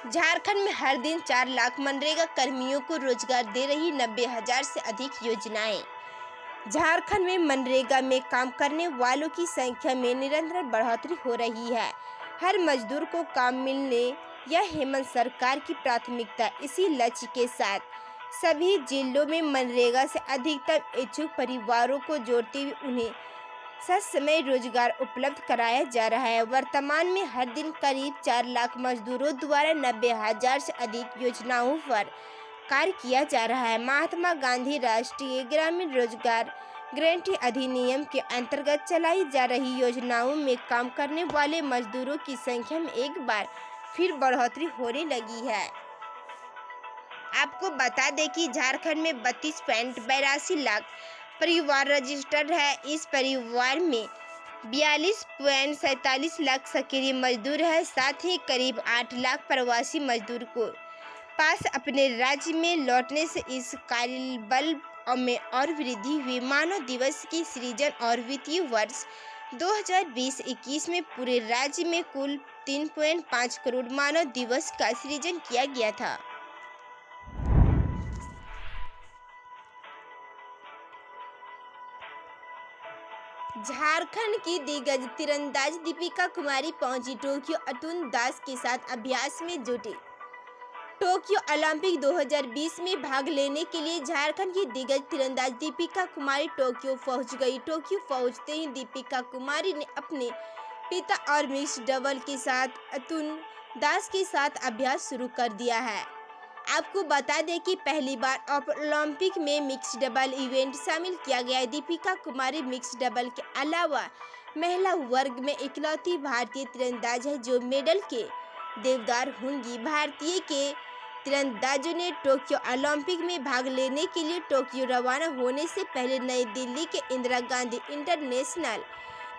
झारखंड में हर दिन 4 लाख मनरेगा कर्मियों को रोजगार दे रही 90,000 से अधिक योजनाएं। झारखंड में मनरेगा में काम करने वालों की संख्या में निरंतर बढ़ोतरी हो रही है। हर मजदूर को काम मिलने यह हेमंत सरकार की प्राथमिकता। इसी लक्ष्य के साथ सभी जिलों में मनरेगा से अधिकतम इच्छुक परिवारों को जोड़ते हुए उन्हें ससमय रोजगार उपलब्ध कराया जा रहा है। वर्तमान में हर दिन करीब 4 लाख मजदूरों द्वारा 90,000 से अधिक योजनाओं पर कार्य किया जा रहा है। महात्मा गांधी राष्ट्रीय ग्रामीण रोजगार गारंटी अधिनियम के अंतर्गत चलाई जा रही योजनाओं में काम करने वाले मजदूरों की संख्या में एक बार फिर बढ़ोतरी होने लगी है। आपको बता दें कि झारखंड में 32.82 लाख परिवार रजिस्टर्ड है। इस परिवार में 42.47 लाख सक्रिय मजदूर है। साथ ही करीब 8 लाख प्रवासी मजदूर को पास अपने राज्य में लौटने से इस कार्यबल में और वृद्धि हुई। मानव दिवस की सृजन और वित्तीय वर्ष 2020-21 में पूरे राज्य में कुल 3.5 करोड़ मानव दिवस का सृजन किया गया था। झारखंड की दिग्गज तीरंदाज दीपिका कुमारी पहुंची टोक्यो अतुल दास के साथ अभ्यास में जुटी। टोक्यो ओलंपिक 2020 में भाग लेने के लिए झारखंड की दिग्गज तीरंदाज दीपिका कुमारी टोक्यो पहुंच गई। टोक्यो पहुंचते ही दीपिका कुमारी ने अपने पिता और मिक्स डबल के साथ अतुल दास के साथ अभ्यास शुरू कर दिया है। आपको बता दें कि पहली बार ओलंपिक में मिक्स डबल इवेंट शामिल किया गया है। दीपिका कुमारी मिक्स डबल के अलावा महिला वर्ग में इकलौती भारतीय तीरंदाज है जो मेडल के देवदार होंगी। भारतीय के तीरंदाजों ने टोक्यो ओलंपिक में भाग लेने के लिए टोक्यो रवाना होने से पहले नई दिल्ली के इंदिरा गांधी इंटरनेशनल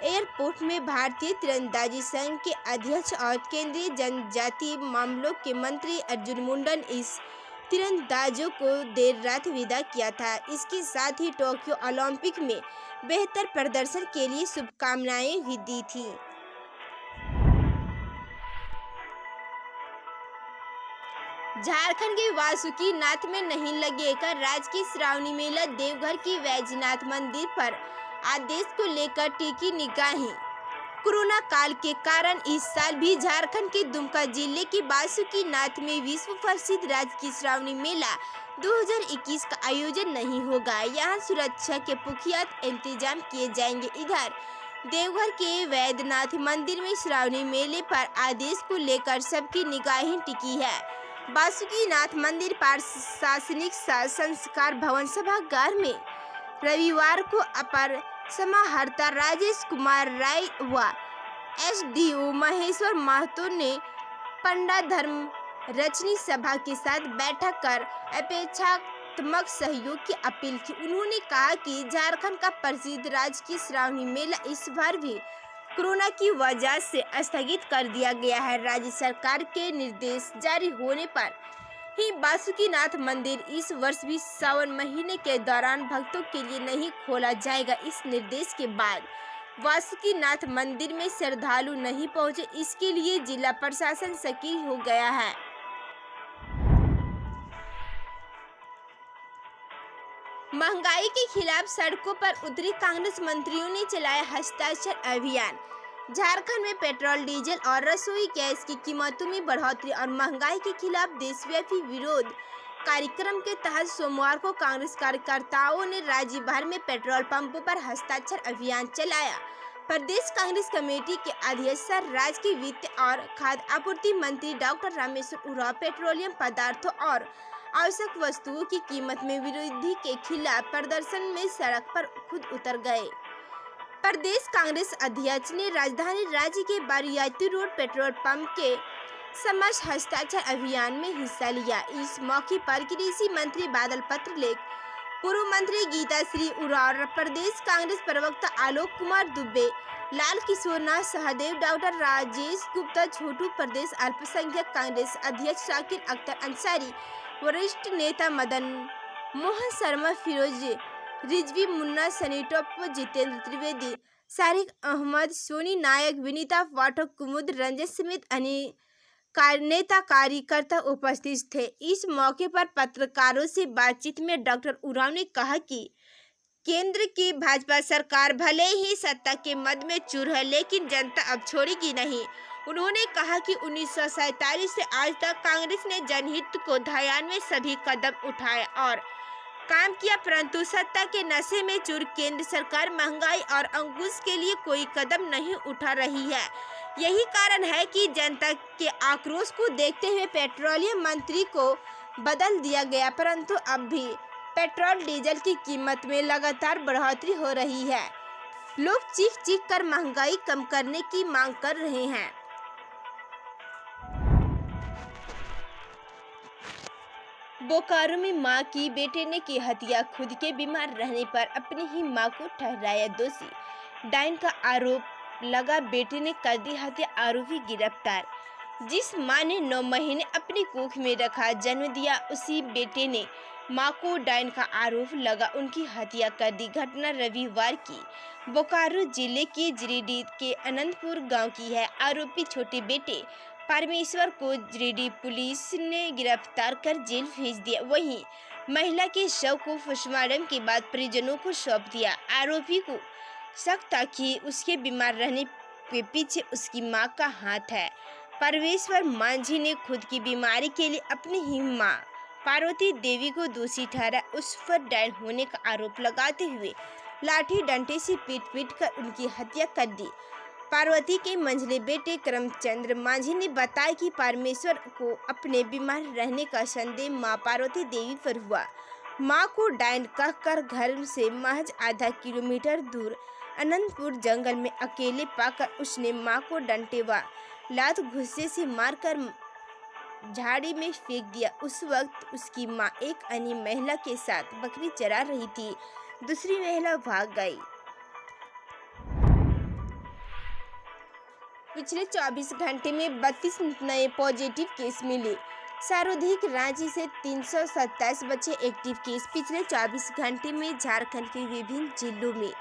एयरपोर्ट में भारतीय तीरंदाजी संघ के अध्यक्ष और केंद्रीय जनजातीय मामलों के मंत्री अर्जुन मुंडा ने इस तीरंदाजों को देर रात विदा किया था। इसके साथ ही टोक्यो ओलंपिक में बेहतर प्रदर्शन के लिए शुभकामनाएं भी दी थी। झारखंड के वासुकी नाथ में नहीं लगेगा राजकीय श्रावणी मेला। देवघर की वैजनाथ मंदिर पर आदेश को लेकर टिकी निगाहें। कोरोना काल के कारण इस साल भी झारखंड के दुमका जिले के वासुकी नाथ में विश्व प्रसिद्ध राजकीय श्रावणी मेला 2021 का आयोजन नहीं होगा। यहां सुरक्षा के पुख्ता इंतजाम किए जाएंगे। इधर देवघर के वैद्यनाथ मंदिर में श्रावणी मेले पर आदेश को लेकर सबकी निगाहें टिकी है। वासुकी नाथ मंदिर प्रशासनिक संस्कार भवन सभागार में रविवार को अपर समाहर्ता राजेश कुमार राय व एसडीओ महेश्वर महतो ने पंडा धर्म रचनी सभा के साथ बैठक कर अपेक्षात्मक सहयोग की अपील की। उन्होंने कहा कि झारखंड का प्रसिद्ध राजकीय श्रावणी मेला इस बार भी कोरोना की वजह से स्थगित कर दिया गया है। राज्य सरकार के निर्देश जारी होने पर ही वासुकीनाथ मंदिर इस वर्ष भी सावन महीने के दौरान भक्तों के लिए नहीं खोला जाएगा। इस निर्देश के बाद वासुकीनाथ मंदिर में श्रद्धालु नहीं पहुंचे, इसके लिए जिला प्रशासन सक्रिय हो गया है। महंगाई के खिलाफ सड़कों पर उतरी कांग्रेस मंत्रियों ने चलाया हस्ताक्षर अभियान। झारखंड में पेट्रोल, डीजल और रसोई गैस की कीमतों में बढ़ोतरी और महंगाई के खिलाफ देशव्यापी विरोध कार्यक्रम के तहत सोमवार को कांग्रेस कार्यकर्ताओं ने राज्य भर में पेट्रोल पंपों पर हस्ताक्षर अभियान चलाया। प्रदेश कांग्रेस कमेटी के अध्यक्ष राज्य के वित्त और खाद्य आपूर्ति मंत्री डॉक्टर रामेश्वर उरांव पेट्रोलियम पदार्थों और आवश्यक वस्तुओं की कीमत में वृद्धि के खिलाफ प्रदर्शन में सड़क पर खुद उतर गए। प्रदेश कांग्रेस अध्यक्ष ने राजधानी राज्य के बारियाती रोड पेट्रोल पंप के समस्त हस्ताक्षर अभियान में हिस्सा लिया। इस मौके पर कृषि मंत्री बादल पत्रलेख, पूर्व मंत्री गीता श्री उरांव, प्रदेश कांग्रेस प्रवक्ता आलोक कुमार दुबे, लाल किशोर नाथ सहदेव, डॉक्टर राजेश गुप्ता छोटू, प्रदेश अल्पसंख्यक कांग्रेस अध्यक्ष शाकिर अख्तर अंसारी, वरिष्ठ नेता मदन मोहन शर्मा, फिरोज रिजवी, मुन्ना सनी टोप्पो, जितेंद्र त्रिवेदी, सारिक अहमद, सोनी नायक, विनीता पाठक, कुमुद रंजन समेत अन्य नेता कार्यकर्ता उपस्थित थे। इस मौके पर पत्रकारों से बातचीत में डॉक्टर उरांव ने कहा कि केंद्र की भाजपा सरकार भले ही सत्ता के मद में चूर है, लेकिन जनता अब छोड़ेगी नहीं। उन्होंने कहा कि 1947 से आज तक कांग्रेस ने जनहित को ध्यान में सभी कदम उठाए और काम किया, परंतु सत्ता के नशे में चूर केंद्र सरकार महंगाई और अंकुश के लिए कोई कदम नहीं उठा रही है। यही कारण है कि जनता के आक्रोश को देखते हुए पेट्रोलियम मंत्री को बदल दिया गया, परंतु अब भी पेट्रोल डीजल की कीमत में लगातार बढ़ोतरी हो रही है। लोग चीख चीख कर महंगाई कम करने की मांग कर रहे हैं। बोकारो में मां की बेटे ने की हत्या। खुद के बीमार रहने पर अपनी ही मां को ठहराया दोषी। डायन का आरोप लगा, बेटे ने कर दी हत्या, आरोपी गिरफ्तार। जिस मां ने 9 महीने अपनी कोख में रखा जन्म दिया, उसी बेटे ने मां को डायन का आरोप लगा उनकी हत्या कर दी। घटना रविवार की बोकारो जिले के जिरीडीह के अनंतपुर गांव की है। आरोपी छोटे बेटे परमेश्वर को जिरीडीह पुलिस ने गिरफ्तार कर जेल भेज दिया। वहीं महिला के शव को पोस्टमार्टम के बाद परिजनों को सौंप दिया। आरोपी को शक था कि उसके बीमार रहने के पीछे उसकी मां का हाथ है। परमेश्वर मांझी ने खुद की बीमारी के लिए अपनी ही मां पार्वती देवी को दोषी ठहरा। उस पर डायन होने का आरोप लगाते हुए लाठी डंडे से पीट कर उनकी हत्या कर दी। पार्वती के मंझले बेटे करमचंद्र मांझी ने बताया कि परमेश्वर को अपने बीमार रहने का संदेह मां पार्वती देवी पर हुआ। मां को डायन कहकर घर से महज आधा किलोमीटर दूर अनंतपुर जंगल में अकेले पाकर उसने मां को डंडे व लात घुस्से से मारकर झाड़ी में फेंक दिया। उस वक्त उसकी मां एक अन्य महिला के साथ बकरी चरा रही थी। दूसरी महिला भाग गई। पिछले 24 घंटे में 32 नए पॉजिटिव केस मिले। सर्वाधिक रांची से 327 बचे एक्टिव केस। पिछले 24 घंटे में झारखंड के विभिन्न जिलों में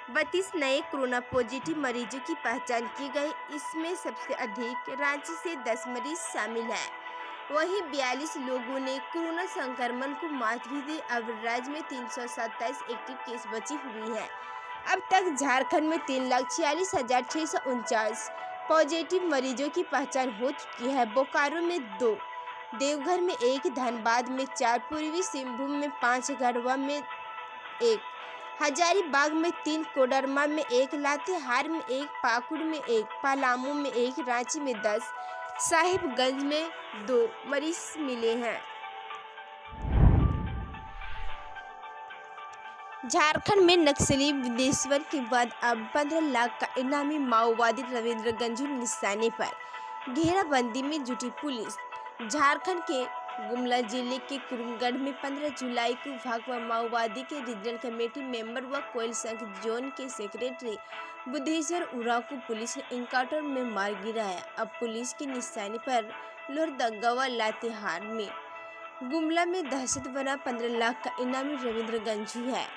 32 नए कोरोना पॉजिटिव मरीजों की पहचान की गई। इसमें सबसे अधिक रांची से 10 मरीज शामिल हैं। वहीं 42 लोगों ने कोरोना संक्रमण को मात भी दी। अब राज्य में 327 एक्टिव केस बची हुई है। अब तक झारखंड में 3,46,649 पॉजिटिव मरीजों की पहचान हो चुकी है। बोकारो में 2, देवघर में 1, धनबाद में 4, पूर्वी सिंहभूम में 5, गढ़वा में 1, हजारीबाग में 3, कोडरमा में 1, लातेहार में 1, पाकुड़ में 1, पलामू में 1, रांची में 10, साहिबगंज में 2 मरीज मिले हैं। झारखंड में नक्सली विदेश्वर के बाद अब 15 लाख का इनामी माओवादी रविंद्र गंजू निशाने पर। घेराबंदी में जुटी पुलिस। झारखंड के गुमला जिले के कुरुमगढ़ में 15 जुलाई को भाकपा माओवादी के रीजनल कमेटी मेंबर व कोयल संघ जोन के सेक्रेटरी बुद्धेश्वर उरांव को पुलिस ने एनकाउंटर में मार गिराया। अब पुलिस के निशाने पर लोहरदगा व लातेहार में गुमला में दहशत बना 15 लाख का इनामी रविंद्र गंजू है।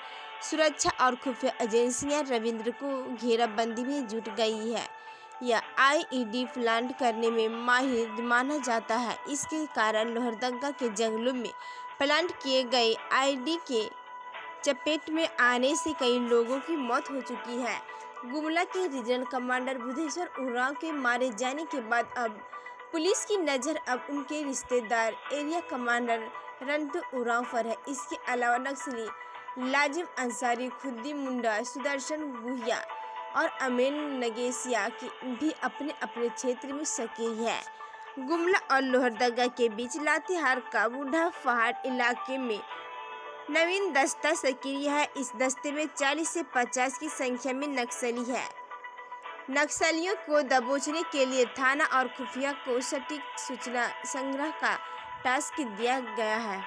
सुरक्षा और खुफिया एजेंसियां रविंद्र को घेराबंदी में जुट गई है। यह आईईडी प्लांट करने में माहिर माना जाता है। इसके कारण लोहरदगा के जंगलों में प्लांट किए गए आईईडी के चपेट में आने से कई लोगों की मौत हो चुकी है। गुमला के रीजनल कमांडर बुद्धेश्वर उरांव के मारे जाने के बाद अब पुलिस की नज़र अब उनके रिश्तेदार एरिया कमांडर रंटू उरांव पर है। इसके अलावा नक्सली लाजिम अंसारी, खुद्दी मुंडा, सुदर्शन गुहिया और अमीन नगेसिया की भी अपने अपने क्षेत्र में सक्रिय है। गुमला और लोहरदगा के बीच लातेहार का बूढ़ा पहाड़ इलाके में नवीन दस्ता सक्रिय है। इस दस्ते में 40 से 50 की संख्या में नक्सली है। नक्सलियों को दबोचने के लिए थाना और खुफिया को सटीक सूचना संग्रह का टास्क दिया गया है।